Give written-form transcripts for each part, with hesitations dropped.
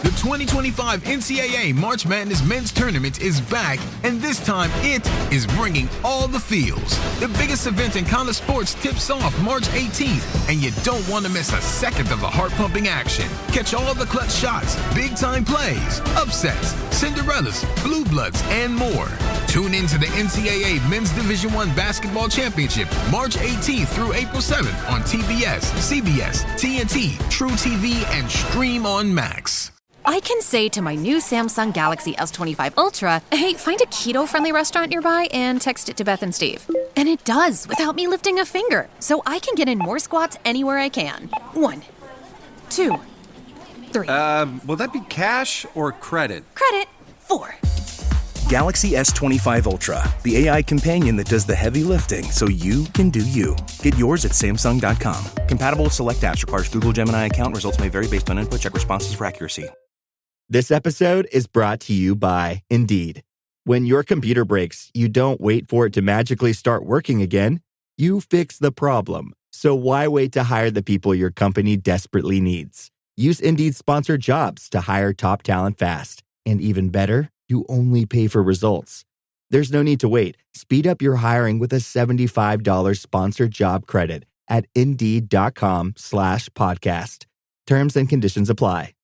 The 2025 NCAA March Madness Men's Tournament is back, and this time it is bringing all the feels. The biggest event in college sports tips off March 18th, and you don't want to miss a second of the heart-pumping action. Catch all the clutch shots, big-time plays, upsets, Cinderellas, Blue Bloods, and more. Tune in to the NCAA Men's Division I Basketball Championship March 18th through April 7th on TBS, CBS, TNT, True TV, and Stream on Max. I can say to my new Samsung Galaxy S25 Ultra, hey, find a keto-friendly restaurant nearby and text it to Beth and Steve. And it does, without me lifting a finger. So I can get in more squats anywhere I can. 1, 2, 3. Will that be cash or credit? Credit. 4. Galaxy S25 Ultra, the AI companion that does the heavy lifting so you can do you. Get yours at Samsung.com. Compatible with select apps. Requires Google Gemini account. Results may vary based on input. Check responses for accuracy. This episode is brought to you by Indeed. When your computer breaks, you don't wait for it to magically start working again. You fix the problem. So why wait to hire the people your company desperately needs? Use Indeed's sponsored jobs to hire top talent fast. And even better, you only pay for results. There's no need to wait. Speed up your hiring with a $75 sponsored job credit at Indeed.com/podcast. Terms and conditions apply.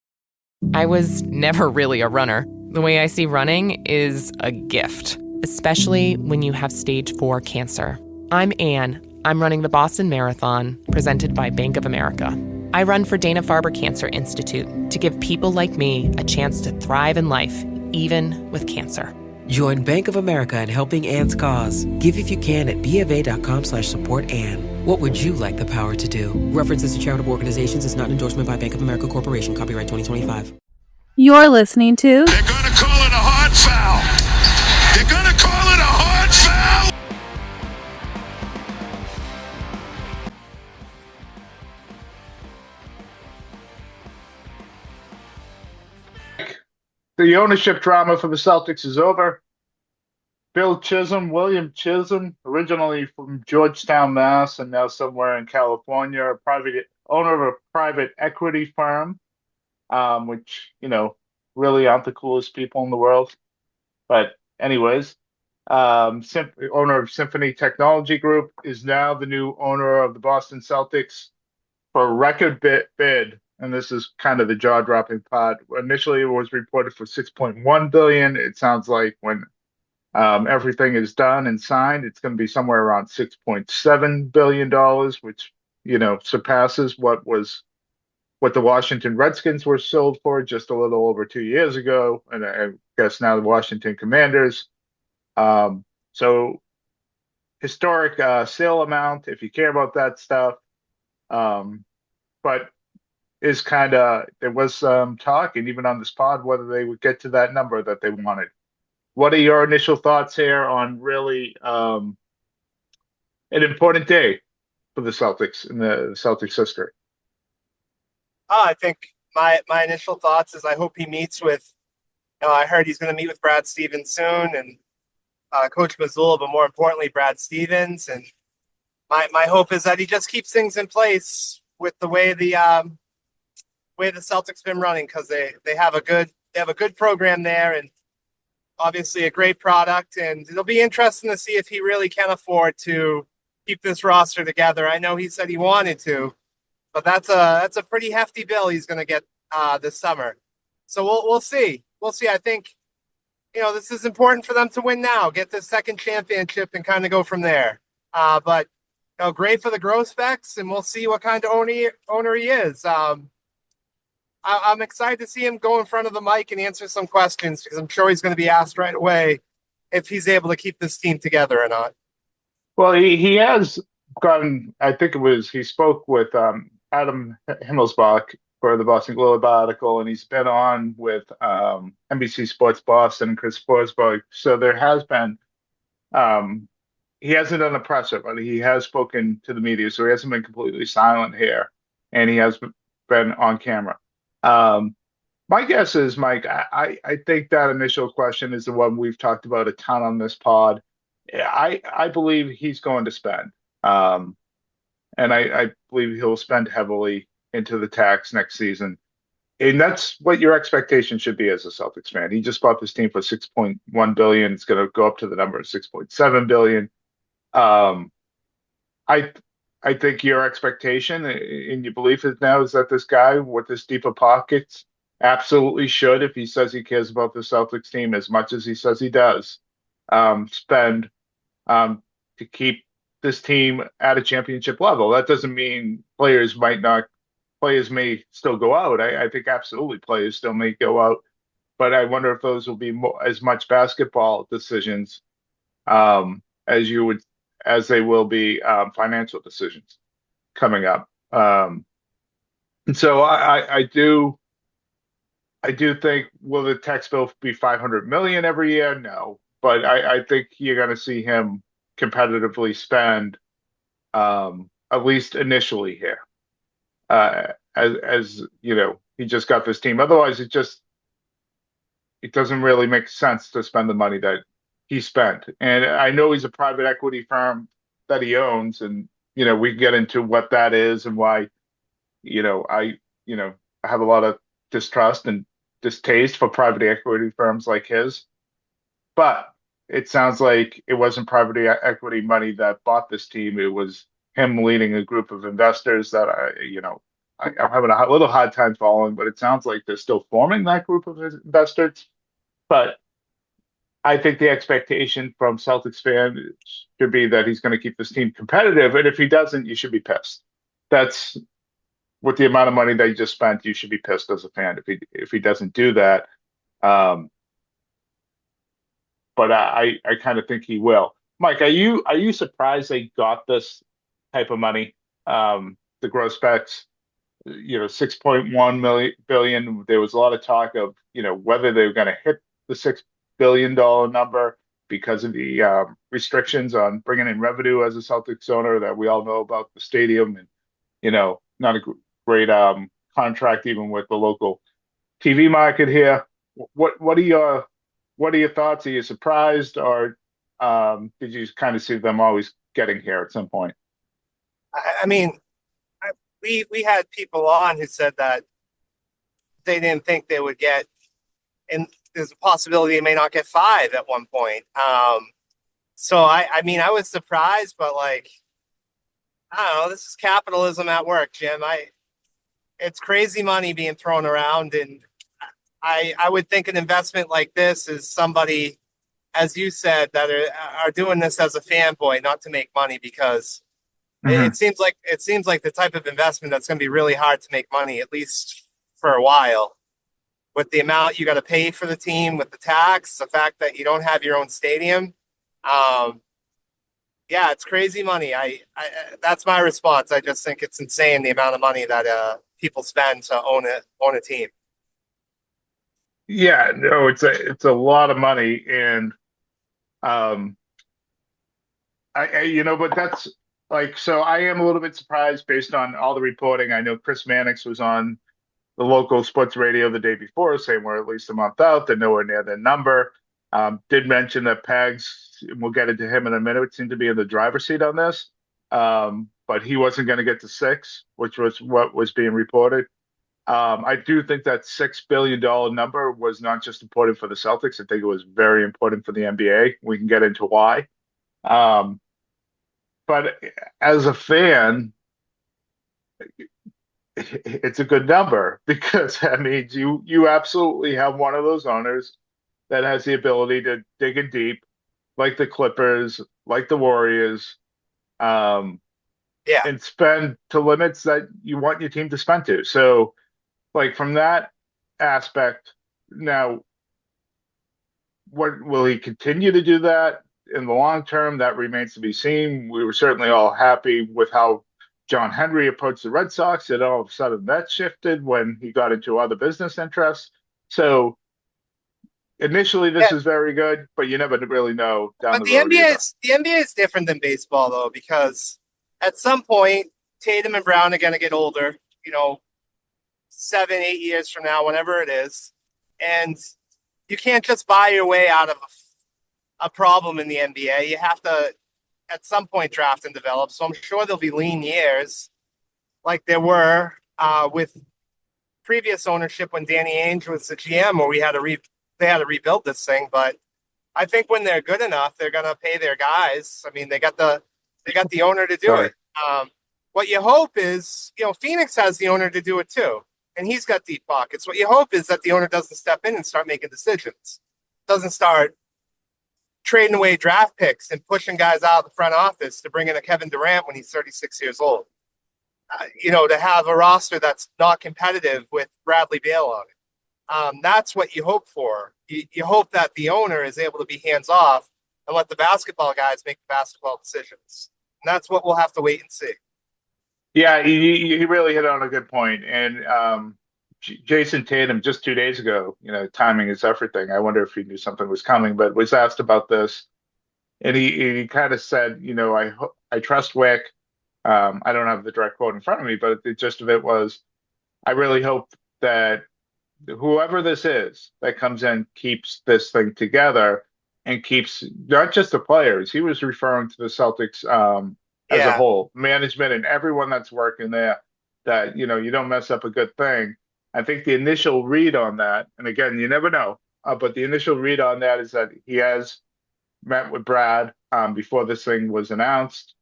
I was never really a runner. The way I see running is a gift, especially when you have stage 4 cancer. I'm Anne. I'm running the Boston Marathon, presented by Bank of America. I run for Dana-Farber Cancer Institute to give people like me a chance to thrive in life, even with cancer. Join Bank of America in helping Anne's cause. Give if you can at BofA.com/supportAnne. What would you like the power to do? References to charitable organizations is not an endorsement by Bank of America Corporation. Copyright 2025. You're listening to... They're gonna call it a hard foul. They're gonna call it a hard foul. The ownership drama for the Celtics is over. William Chisholm, originally from Georgetown, Mass, and now somewhere in California, owner of a private equity firm, which, really aren't the coolest people in the world. But anyways, owner of Symphony Technology Group, is now the new owner of the Boston Celtics for a record bid. And this is kind of the jaw-dropping part. Initially, it was reported for $6.1 billion. It sounds like when everything is done and signed, it's going to be somewhere around $6.7 billion, which, surpasses what the Washington Redskins were sold for just a little over 2 years ago. And I guess now the Washington Commanders. So historic sale amount, if you care about that stuff. But is there was some talk, and even on this pod, whether they would get to that number that they wanted. What are your initial thoughts here on really an important day for the Celtics in the Celtics history? I think my initial thoughts is I hope he meets with, I heard he's going to meet with Brad Stevens soon, and Coach Mazzulla, but more importantly, Brad Stevens. And my hope is that he just keeps things in place with the way the Celtics been running, because they have a good program there, and obviously a great product, and it'll be interesting to see if he really can afford to keep this roster together. I know he said he wanted to, but that's a pretty hefty bill he's going to get this summer. So we'll see. We'll see. I think this is important for them to win now, get this second championship, and kind of go from there. But great for the growth specs, and we'll see what kind of owner he is. I'm excited to see him go in front of the mic and answer some questions, because I'm sure he's going to be asked right away if he's able to keep this team together or not. Well, he has gotten, I think he spoke with Adam Himmelsbach for the Boston Globe article, and he's been on with NBC Sports Boston and Chris Forsberg. So there has been, he hasn't done a presser, but he has spoken to the media. So he hasn't been completely silent here, and he has been on camera. My guess is, Mike, I think that initial question is the one we've talked about a ton on this pod. I believe he's going to spend. And I believe he'll spend heavily into the tax next season. And that's what your expectation should be as a Celtics fan. He just bought this team for 6.1 billion. It's going to go up to the number of 6.7 billion. Um, I I think your expectation and your belief is now is that this guy with this deeper pockets absolutely should, if he says he cares about the Celtics team as much as he says he does, spend to keep this team at a championship level. That doesn't mean players may still go out. I think absolutely players still may go out, but I wonder if those will be as much basketball decisions as you would as they will be financial decisions coming up. And so I do think, will the tax bill be 500 million every year? No, but I think you're going to see him competitively spend at least initially here. As you know, he just got this team. Otherwise, it doesn't really make sense to spend the money that he spent. And I know he's a private equity firm that he owns, and we can get into what that is and why. I have a lot of distrust and distaste for private equity firms like his. But it sounds like it wasn't private equity money that bought this team. It was him leading a group of investors that I'm having a little hard time following, but it sounds like they're still forming that group of investors. But I think the expectation from Celtics fans should be that he's going to keep this team competitive. And if he doesn't, you should be pissed. That's with the amount of money that he just spent, you should be pissed as a fan if he doesn't do that. But I kind of think he will. Mike, are you surprised they got this type of money? The gross specs, 6.1 billion. There was a lot of talk of whether they were going to hit the $6 billion number because of the restrictions on bringing in revenue as a Celtics owner that we all know about the stadium, and not a great contract even with the local TV market here. What are your thoughts? Are you surprised, or did you kind of see them always getting here at some point? I mean, we had people on who said that they didn't think they would get, and there's a possibility they may not get 5 at one point. So I mean, I was surprised, but I don't know. This is capitalism at work, Jim. It's crazy money being thrown around, and I would think an investment like this is somebody, as you said, that are doing this as a fanboy, not to make money, because it seems like the type of investment that's going to be really hard to make money, at least for a while, with the amount you got to pay for the team, with the tax, the fact that you don't have your own stadium. Yeah, it's crazy money. I that's my response. I just think it's insane the amount of money that people spend to own a team. Yeah, no, it's a lot of money, and but that's so I am a little bit surprised based on all the reporting. I know Chris Mannix was on the local sports radio the day before saying we're at least a month out. They're nowhere near their number. Did mention that Pags, and we'll get into him in a minute, seemed to be in the driver's seat on this. But he wasn't going to get to 6, which was what was being reported. I do think that $6 billion number was not just important for the Celtics. I think it was very important for the NBA. We can get into why. But as a fan, it's a good number because that means you absolutely have one of those owners that has the ability to dig in deep, like the Clippers, like the Warriors, and spend to limits that you want your team to spend to. So, from that aspect, now, what will he continue to do that in the long term? That remains to be seen. We were certainly all happy with how John Henry approached the Red Sox, and all of a sudden that shifted when he got into other business interests. So initially, this is very good, but you never really know down the road. The NBA is different than baseball, though, because at some point, Tatum and Brown are going to get older. 7, 8 years from now, whenever it is, and you can't just buy your way out of a problem in the NBA. You have to, at some point, draft and develop. So I'm sure there'll be lean years, like there were with previous ownership when Danny Ainge was the GM, where they had to rebuild this thing. But I think when they're good enough, they're going to pay their guys. I mean, they got the owner to do it. What you hope is, Phoenix has the owner to do it too, and he's got deep pockets. What you hope is that the owner doesn't step in and start making decisions, doesn't start trading away draft picks and pushing guys out of the front office to bring in a Kevin Durant when he's 36 years old. To have a roster that's not competitive with Bradley Beal on it. That's what you hope for. You hope that the owner is able to be hands off and let the basketball guys make the basketball decisions. And that's what we'll have to wait and see. Yeah, he really hit on a good point. And Jason Tatum just 2 days ago, timing is everything. I wonder if he knew something was coming, but was asked about this. And he kind of said, I trust Wick. I don't have the direct quote in front of me, but the gist of it was, I really hope that whoever this is that comes in keeps this thing together and keeps not just the players. He was referring to the Celtics as a whole, management and everyone that's working there, that, you don't mess up a good thing. I think the initial read on that, and again, you never know, but the initial read on that is that he has met with Brad before this thing was announced.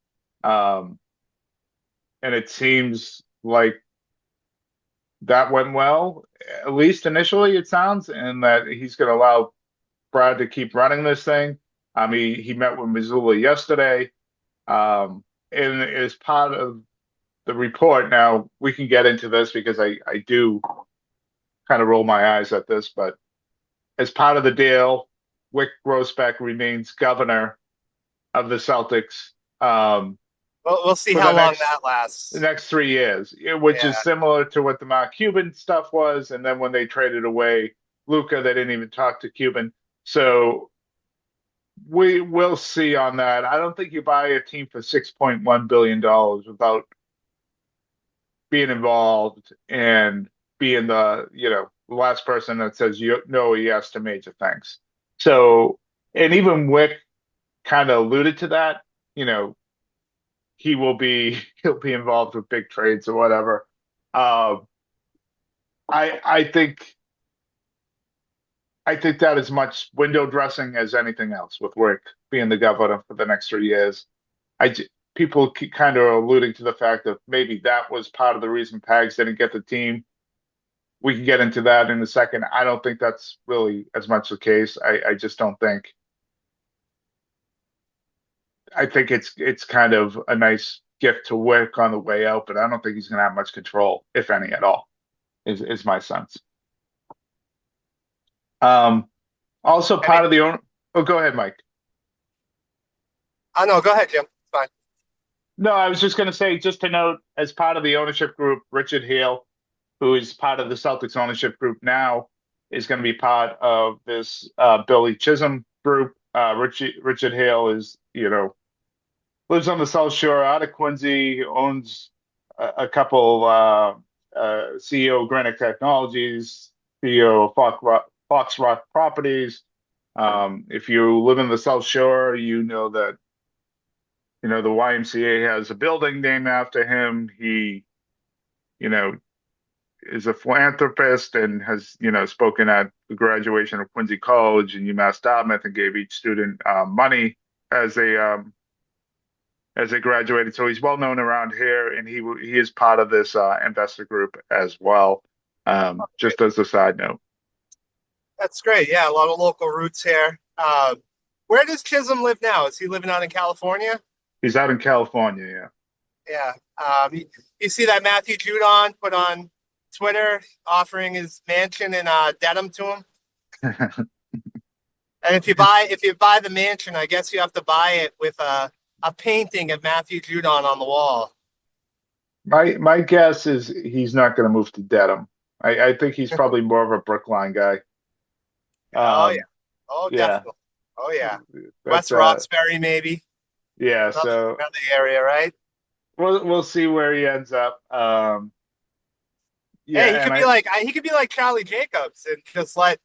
And it seems like that went well, at least initially it sounds, and that he's going to allow Brad to keep running this thing. He met with Missoula yesterday. And as part of the report, now we can get into this because I do kind of roll my eyes at this, but as part of the deal, Wyc Grousbeck remains governor of the Celtics. We'll see how long that lasts. The next 3 years, which is similar to what the Mark Cuban stuff was. And then when they traded away Luka, they didn't even talk to Cuban. So we will see on that. I don't think you buy a team for $6.1 billion without being involved and being the, last person that says yes to major things. So, and even Wick kind of alluded to that, he'll be involved with big trades or whatever. I think that is much window dressing as anything else with Wick being the governor for the next 3 years. People kind of alluding to the fact that maybe that was part of the reason Pags didn't get the team. We can get into that in a second. I don't think that's really as much the case. I just don't think. I think it's kind of a nice gift to Wick on the way out, but I don't think he's going to have much control, if any at all, is my sense. Also part of the owner. Oh, go ahead, Mike. No, go ahead, Jim. It's fine. No, I was just going to say, just to note, as part of the ownership group, Richard Hale, who is part of the Celtics ownership group now, is going to be part of this Billy Chisholm group. Richard Hale is, lives on the South Shore out of Quincy, owns a couple CEO of Granite Technologies, CEO of Fox Rock Properties. If you live in the South Shore, you know that, the YMCA has a building named after him. He, is a philanthropist and has, spoken at the graduation of Quincy College and UMass Dartmouth and gave each student money as they graduated. So he's well known around here, and he is part of this investor group as well. Just as a side note. That's great. Yeah, a lot of local roots here. Where does Chisholm live now? Is he living out in California? He's out in California, yeah. Yeah. You see that Matthew Judon put on Twitter offering his mansion in Dedham to him? And if you buy the mansion, I guess you have to buy it with a painting of Matthew Judon on the wall. My guess is he's not going to move to Dedham. I think he's probably more of a Brookline guy. Yeah. Oh, definitely. Oh, yeah. West Roxbury, maybe. Yeah. Another area, right? We'll see where he ends up. Hey, he could be like Charlie Jacobs and just let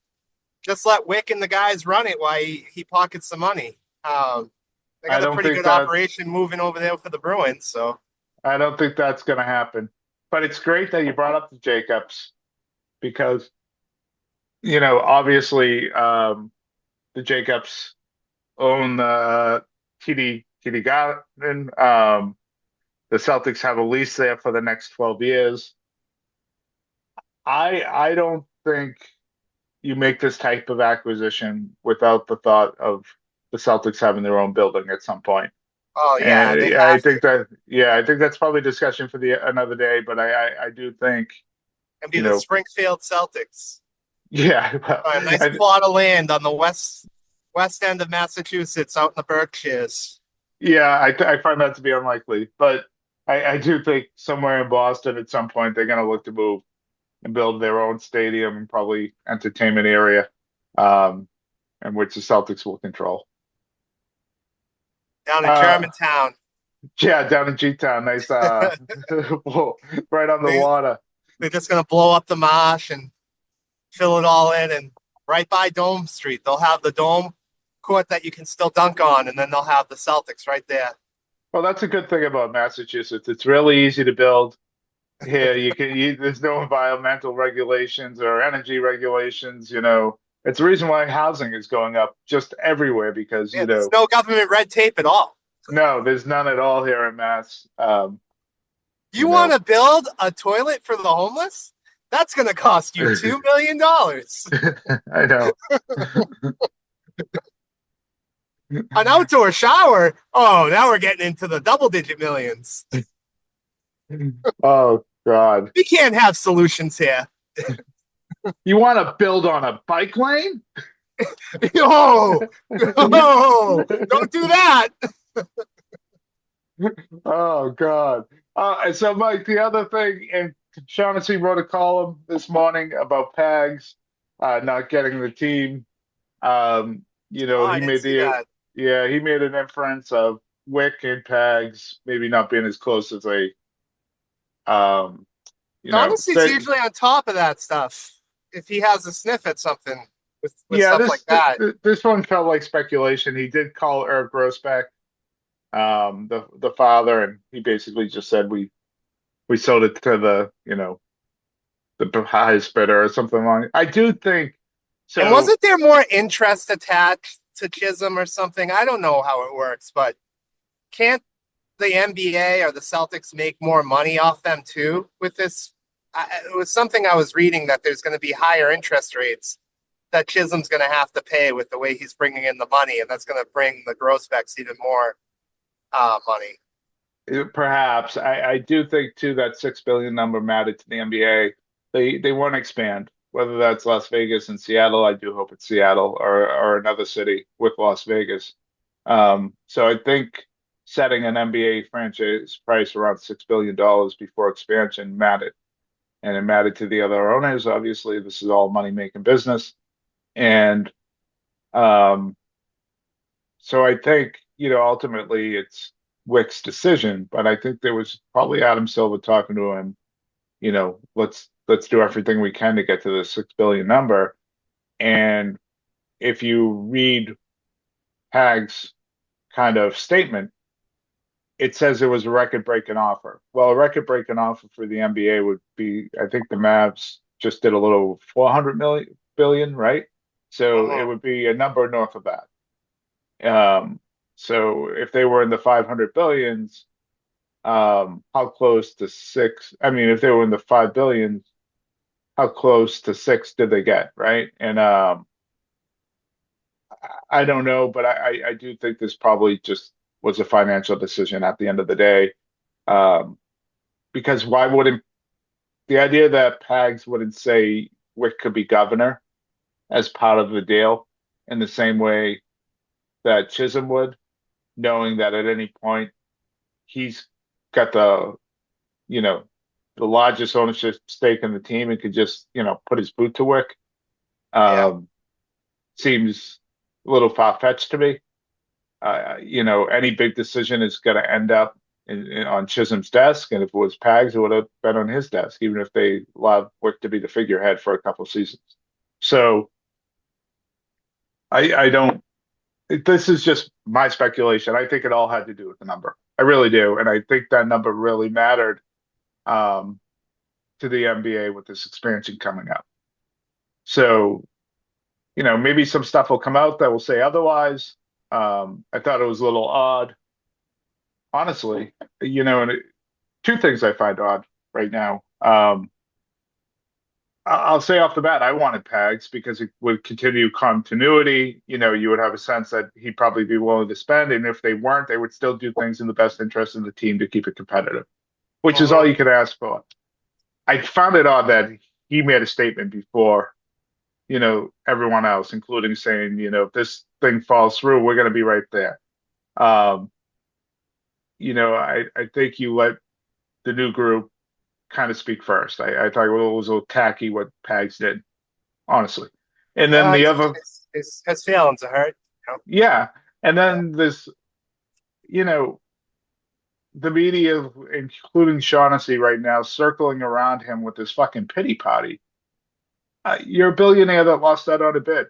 Wick and the guys run it while he pockets the money. They got a pretty good operation moving over there for the Bruins. So I don't think that's going to happen. But it's great that you brought up the Jacobs. because, obviously, the Jacobs own TD Garden. The Celtics have a lease there for the next 12 years. I don't think you make this type of acquisition without the thought of the Celtics having their own building at some point. Oh yeah, they And have to. I think that's probably a discussion for another day. But I do think, And be the Springfield Celtics. yeah, well, A nice plot of land on the west end of Massachusetts, out in the Berkshires. yeah, I find that to be unlikely. But I do think somewhere in Boston at some point they're going to look to move and build their own stadium and probably entertainment area, and which the Celtics will control. Down in Germantown. Yeah, down in G-Town. Nice, right on the water. They're just going to blow up the marsh and fill it all in. And right by Dome Street, they'll have the Dome court that you can still dunk on, and then they'll have the Celtics right there. Well, that's a good thing about Massachusetts. It's really easy to build. Here, there's no environmental regulations or energy regulations. It's the reason why housing is going up just everywhere because there's no government red tape at all. No, there's none at all here in Mass. You want to build a toilet for the homeless? That's going to cost you $2 million. I know. An outdoor shower? Oh, now we're getting into the double-digit millions. Oh, God. We can't have solutions here. You want to build on a bike lane? No, don't do that. Oh, God. So, Mike, the other thing, and Shaughnessy wrote a column this morning about Pags not getting the team. He made an inference of Wick and Pags maybe not being as close as they. Shaughnessy's usually on top of that stuff if he has a sniff at something with stuff like that. This one felt like speculation. He did call Eric Grossbeck, the father, and he basically just said we sold it to the highest bidder or something like that. I do think so. And wasn't there more interest attached to Chisholm or something? I don't know how it works, but can't the NBA or the Celtics make more money off them too with this? It was something I was reading that there's going to be higher interest rates that Chisholm's going to have to pay with the way he's bringing in the money, and that's going to bring the Grossbecks even more money. Perhaps. I do think too that $6 billion number mattered to the NBA. They want to expand, whether that's Las Vegas and Seattle. I do hope it's Seattle or another city with Las Vegas. So I think setting an NBA franchise price around $6 billion before expansion mattered. And it mattered to the other owners. Obviously, this is all money-making business. And so I think, ultimately it's Wick's decision, but I think there was probably Adam Silver talking to him, let's do everything we can to get to the $6 billion number. And if you read Hag's kind of statement, it says it was a record-breaking offer. Well, a record-breaking offer for the NBA would be, I think the Mavs just did a little $400 billion, right? So it would be a number north of that. So if they were in the 500 billions, how close to six? I mean, if they were in the 5 billion, how close to six did they get, right? And I don't know, but I do think this probably just was a financial decision at the end of the day. Because why wouldn't the idea that Pags wouldn't say Wick could be governor as part of the deal in the same way that Chisholm would, knowing that at any point he's got the largest ownership stake in the team and could just, put his boot to work. Seems a little far-fetched to me. Any big decision is going to end up on Chisholm's desk, and if it was Pags, it would have been on his desk, even if they allowed Wick to be the figurehead for a couple seasons. So I don't. This is just my speculation. I think it all had to do with the number. I really do, and I think that number really mattered to the NBA with this expansion coming up. So, maybe some stuff will come out that will say otherwise. I thought it was a little odd, honestly. And two things I find odd right now. I'll say off the bat, I wanted Pags because it would continue continuity. You would have a sense that he'd probably be willing to spend, and if they weren't, they would still do things in the best interest of the team to keep it competitive, which is all you could ask for. I found it odd that he made a statement before, everyone else, including saying, if this thing falls through, we're going to be right there. I think you let the new group kind of speak first. I thought it was a little tacky what Pags did, honestly. And then the other, his feelings are hurt. yeah. And then this, the media, including Shaughnessy right now, circling around him with this fucking pity party. You're a billionaire that lost out on a bid.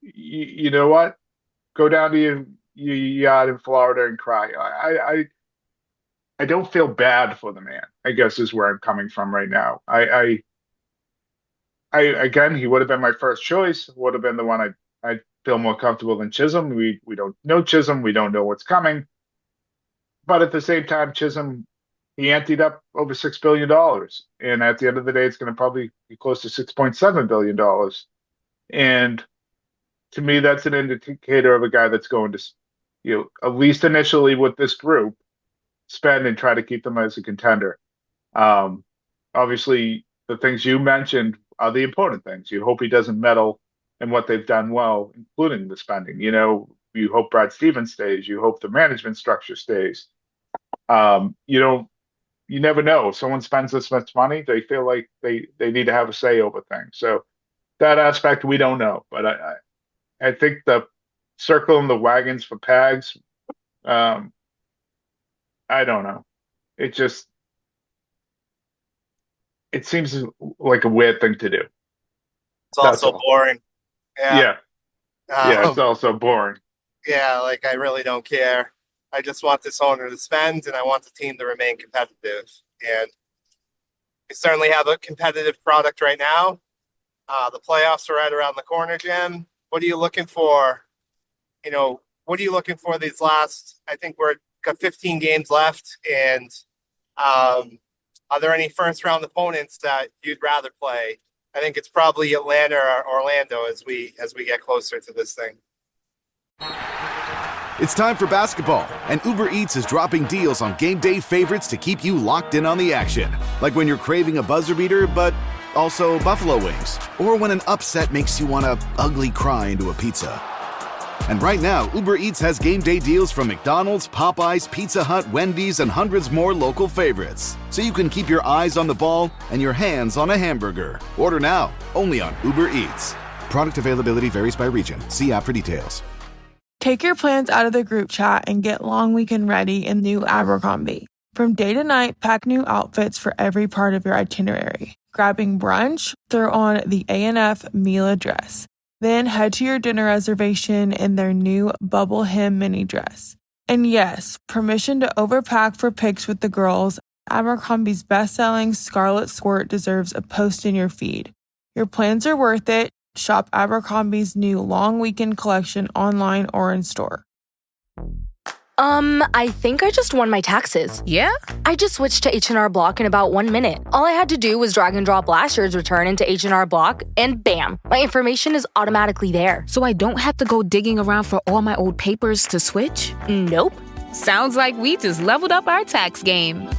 You know what? Go down to your yacht in Florida and cry. I don't feel bad for the man, I guess is where I'm coming from right now. I again, he would have been my first choice, would have been the one I feel more comfortable than Chisholm. We don't know Chisholm, we don't know what's coming. But at the same time, Chisholm, he anteed up over $6 billion. And at the end of the day, it's going to probably be close to $6.7 billion. And to me, that's an indicator of a guy that's going to, at least initially with this group, spend and try to keep them as a contender. Obviously, the things you mentioned are the important things. You hope he doesn't meddle in what they've done well, including the spending. You hope Brad Stevens stays. You hope the management structure stays. You never know. If someone spends this much money, they feel like they need to have a say over things. So that aspect we don't know. But I think the circling the wagons for Pags, I don't know. It seems like a weird thing to do. It's also boring. Yeah. It's also boring. Yeah, like I really don't care. I just want this owner to spend, and I want the team to remain competitive. And we certainly have a competitive product right now. The playoffs are right around the corner, Jim. What are you looking for? What are you looking for these last? I think we're got 15 games left, and are there any first round opponents that you'd rather play? I think it's probably Atlanta or Orlando as we get closer to this thing. It's time for basketball, and Uber Eats is dropping deals on game day favorites to keep you locked in on the action. Like when you're craving a buzzer beater, but also buffalo wings. Or when an upset makes you want to ugly cry into a pizza. And right now, Uber Eats has game day deals from McDonald's, Popeyes, Pizza Hut, Wendy's, and hundreds more local favorites. So you can keep your eyes on the ball and your hands on a hamburger. Order now, only on Uber Eats. Product availability varies by region. See app for details. Take your plans out of the group chat and get long weekend ready in new Abercrombie. From day to night, pack new outfits for every part of your itinerary. Grabbing brunch? Throw on the A&F Mila dress. Then head to your dinner reservation in their new bubble hem mini dress. And yes, permission to overpack for pics with the girls. Abercrombie's best-selling Scarlet Squirt deserves a post in your feed. Your plans are worth it. Shop Abercrombie's new long weekend collection online or in store. I think I just won my taxes. Yeah? I just switched to H&R Block in about 1 minute. All I had to do was drag and drop last year's return into H&R Block, and bam, my information is automatically there. So I don't have to go digging around for all my old papers to switch? Nope. Sounds like we just leveled up our tax game.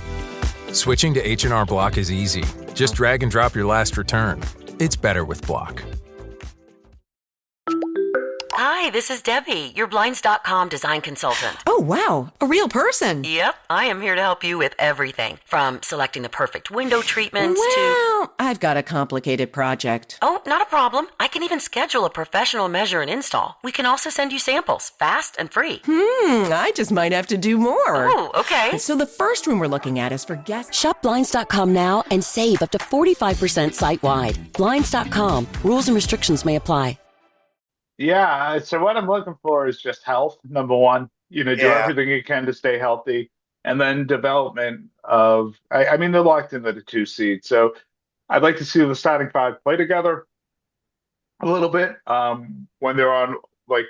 Switching to H&R Block is easy. Just drag and drop your last return. It's better with Block. Hi, this is Debbie, your Blinds.com design consultant. Oh, wow. A real person. Yep, I am here to help you with everything, from selecting the perfect window treatments Well, I've got a complicated project. Oh, not a problem. I can even schedule a professional measure and install. We can also send you samples, fast and free. I just might have to do more. Oh, okay. So the first room we're looking at is for guests. Shop Blinds.com now and save up to 45% site-wide. Blinds.com. Rules and restrictions may apply. Yeah, so what I'm looking for is just health, number one. Do everything you can to stay healthy. And then development of, I mean, they're locked into the 2 seed. So I'd like to see the starting five play together. a little bit. When they're on, like,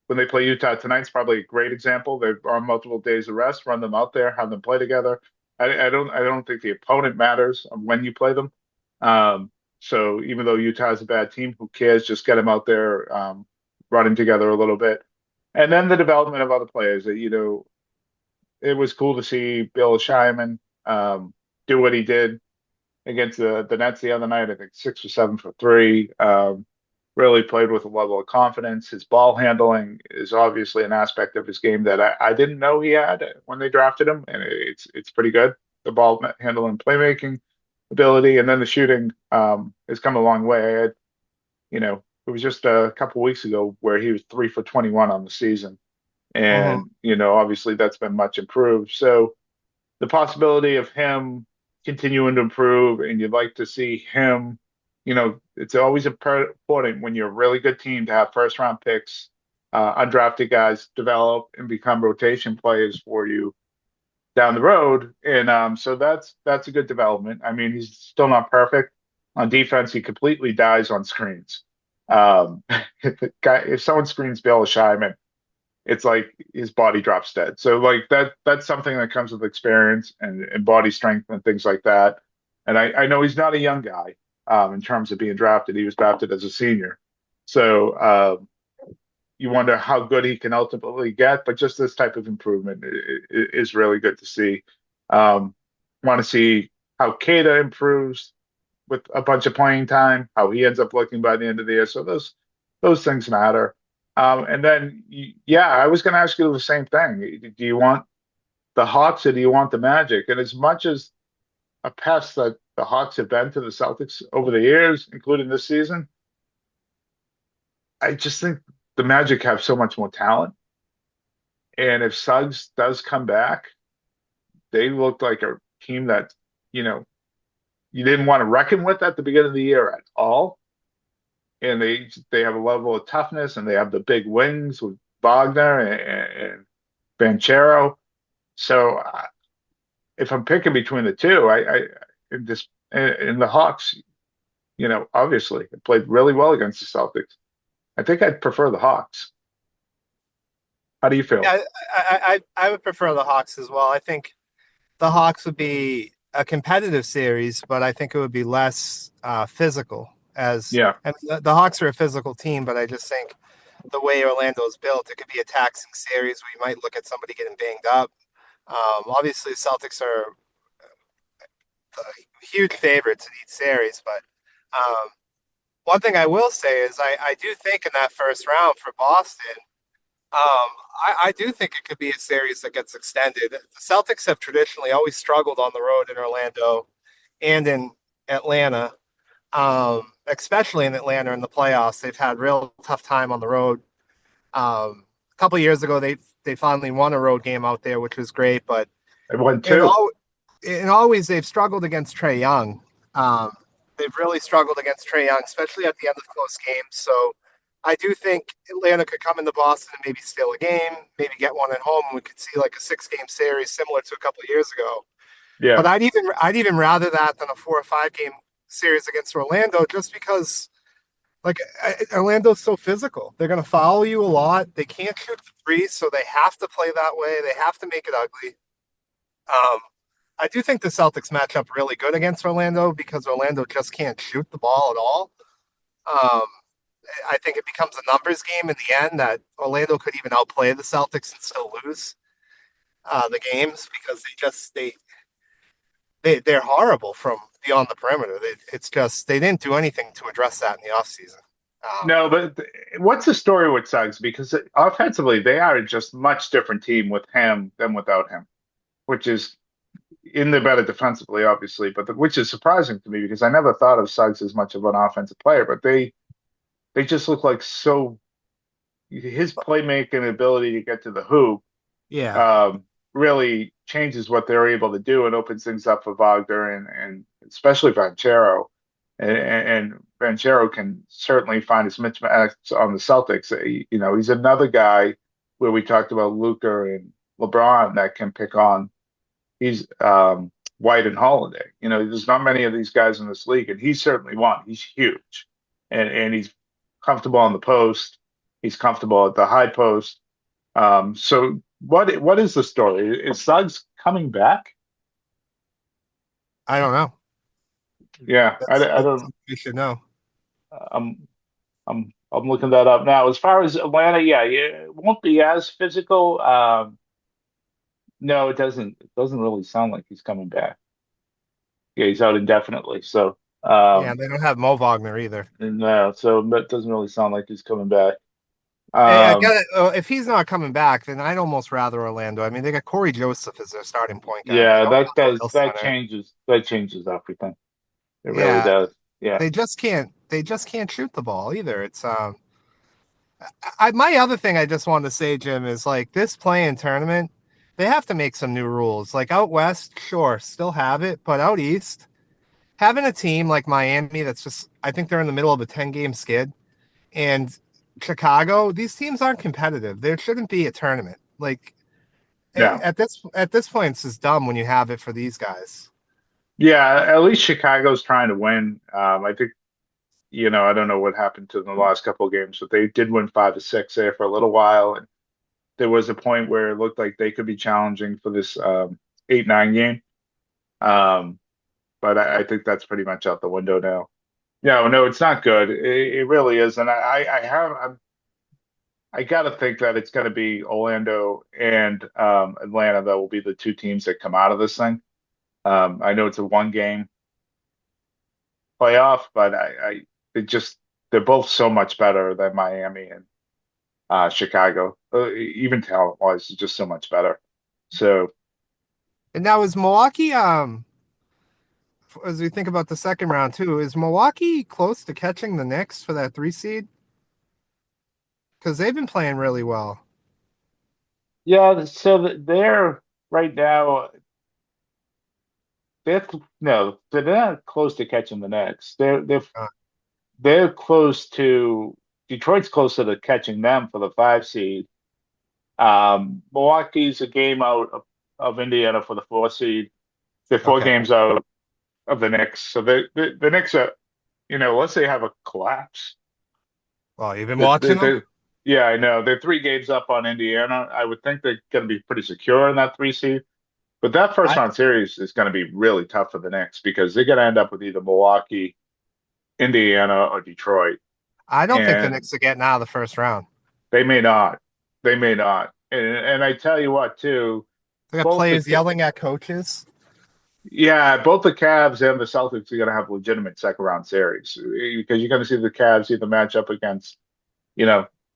when they play Utah tonight's probably a great example. They're on multiple days of rest. Run them out there, have them play together. I don't think the opponent matters when you play them. Um, so even though Utah's a bad team, who cares? Just get them out there, running together a little bit, and then the development of other players. It was cool to see Bill Scheiman do what he did against the Nets the other night. I think 6 or 7 for three. Really played with a level of confidence. His ball handling is obviously an aspect of his game that I didn't know he had when they drafted him, and it's pretty good. The ball handling, playmaking ability, and then the shooting has come a long way. It was just a couple weeks ago where he was 3 for 21 on the season, and obviously that's been much improved. So the possibility of him continuing to improve, and you'd like to see him, it's always important when you're a really good team to have first round picks, undrafted guys develop and become rotation players for you down the road. And so that's a good development. I mean, he's still not perfect. On defense, he completely dies on screens. If someone screens Bill Scheiman, it's like his body drops dead. So like that's something that comes with experience and body strength and things like that. And I know he's not a young guy in terms of being drafted. He was drafted as a senior. So you wonder how good he can ultimately get, but just this type of improvement is really good to see. Want to see how Kata improves with a bunch of playing time, how he ends up looking by the end of the year. So those things matter. And then, yeah, I was going to ask you the same thing. Do you want the Hawks or do you want the Magic? And as much as a pest that the Hawks have been to the Celtics over the years, including this season, I just think the Magic have so much more talent. And if Suggs does come back, they look like a team that, you didn't want to reckon with at the beginning of the year at all. And they have a level of toughness, and they have the big wings with Wagner and Banchero. So if I'm picking between the two, in the Hawks, obviously it played really well against the Celtics. I think I'd prefer the Hawks. How do you feel? Yeah, I would prefer the Hawks as well. I think the Hawks would be a competitive series, but I think it would be less physical. Yeah. And the Hawks are a physical team, but I just think the way Orlando's built, it could be a taxing series where you might look at somebody getting banged up. Obviously, the Celtics are huge favorites in each series, but one thing I will say is I do think in that first round for Boston, I do think it could be a series that gets extended. The Celtics have traditionally always struggled on the road in Orlando and in Atlanta, especially in Atlanta in the playoffs. They've had real tough time on the road. A couple of years ago, they finally won a road game out there, which was great. But they won two. And always they've struggled against Trae Young. They've really struggled against Trae Young, especially at the end of close games. So I do think Atlanta could come into Boston and maybe steal a game, maybe get one at home, and we could see like a 6-game series similar to a couple of years ago. Yeah. But I'd even rather that than a 4 or 5-game series against Orlando, just because like Orlando's so physical. They're going to follow you a lot. They can't shoot the threes, so they have to play that way. They have to make it ugly. I do think the Celtics match up really good against Orlando because Orlando just can't shoot the ball at all. I think it becomes a numbers game in the end that Orlando could even outplay the Celtics and still lose the games because they're horrible from beyond the perimeter. It's just they didn't do anything to address that in the offseason. No, but what's the story with Suggs? Because offensively, they are just much different team with him than without him, which is in the better defensively, obviously, but which is surprising to me because I never thought of Suggs as much of an offensive player, but they just look like his playmaking ability to get to the hoop really changes what they're able to do and opens things up for Wagner and especially Banchero. And Banchero can certainly find his mismatch on the Celtics. He's another guy where we talked about Luka and LeBron that can pick on. He's White and Holiday. There's not many of these guys in this league, and he's certainly one. He's huge, and he's comfortable on the post. He's comfortable at the high post. So what is the story? Is Suggs coming back? I don't know. Yeah, That's I don't. you should know. I'm looking that up now. As far as Atlanta, yeah, it won't be as physical. No, it doesn't. It doesn't really sound like he's coming back. Yeah, he's out indefinitely. So, Yeah, they don't have Mo Wagner either. no, so that doesn't really sound like he's coming back. Hey, I Um, get it. If he's not coming back, then I'd almost rather Orlando. I mean, they got Corey Joseph as their starting point guard. They yeah, don't have a real that center. changes everything. It really Yeah, does. Yeah, they just can't. They just can't shoot the ball either. It's my other thing I just wanted to say, Jim, is like this play-in tournament, they have to make some new rules. Like out west, sure, still have it, but out east, having a team like Miami that's just, I think they're in the middle of a 10-game skid, and Chicago, these teams aren't competitive. There shouldn't be a tournament. Like yeah, at this point, it's just dumb when you have it for these guys. yeah. At least Chicago's trying to win. I think I don't know what happened to them the last couple of games, but they did win 5 of 6 there for a little while, and there was a point where it looked like they could be challenging for this 8-9 game. Um, but I think that's pretty much out the window now. No, it's not good. It really is, and I got to think that it's going to be Orlando and Atlanta that will be the two teams that come out of this thing. I know it's a 1 game playoff, but it just they're both so much better than Miami and Chicago. Even talent-wise, it's just so much better. So And now is Milwaukee, as we think about the second round too, is Milwaukee close to catching the Knicks for that 3 seed? Because they've been playing really well. yeah, so they're right now. They're no, they're not close to catching the Nets. They're close to Detroit's closer to catching them for the 5 seed. Milwaukee's a game out of Indiana for the 4 seed. They're four Okay. games out of the Knicks. So the Knicks are, unless they have a collapse. Well, you've been watching them? Yeah, I know. They're 3 games up on Indiana. I would think they're going to be pretty secure in that 3 seed. But that first round series is going to be really tough for the Knicks because they're going to end up with either Milwaukee, Indiana, or Detroit. I don't think the And Knicks are getting out of the first round. they may not. They may not. And I tell you what, too, They got both players the yelling at coaches. both the Cavs and the Celtics are going to have legitimate second round series because you're going to see the Cavs either match up against,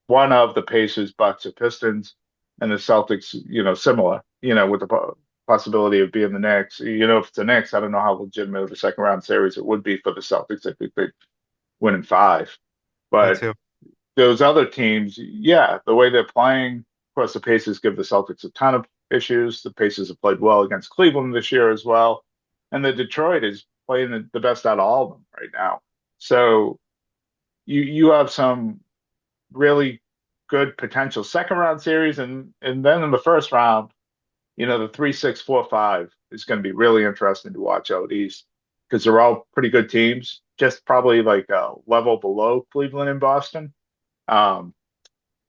one of the Pacers, Bucks, or Pistons, and the Celtics, similar, with the possibility of being the Knicks. If it's the Knicks, I don't know how legitimate of a second round series it would be for the Celtics. I think they'd win in 5. Me But too. those other teams, yeah, the way they're playing, of course, the Pacers give the Celtics a ton of issues. The Pacers have played well against Cleveland this year as well. And the Detroit is playing the best out of all of them right now. So you have some really good potential second round series, and then in the first round, the 3-6-4-5 is going to be really interesting to watch out east because they're all pretty good teams, just probably like a level below Cleveland and Boston. Um,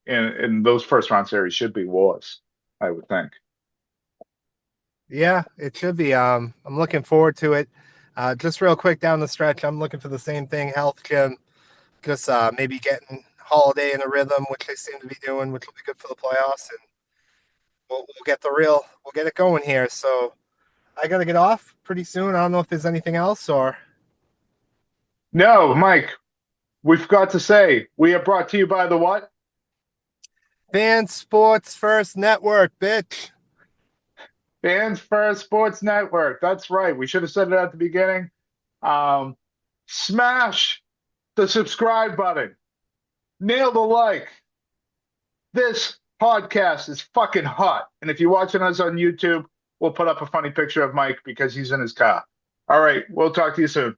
and those first round series should be wars, I would think. Yeah, it should be. I'm looking forward to it. Just real quick down the stretch, I'm looking for the same thing, health, Jim. Just maybe getting Holiday in a rhythm, which they seem to be doing, which will be good for the playoffs, and we'll get it going here. So I got to get off pretty soon. I don't know if there's anything else or. No, Mike, we've got to say we are brought to you by the what? Fan Sports First Network, bitch. Fans First Sports Network. That's right. We should have said it at the beginning. Smash the subscribe button. Nail the like. This podcast is fucking hot. And if you're watching us on YouTube, we'll put up a funny picture of Mike because he's in his car. All right. We'll talk to you soon.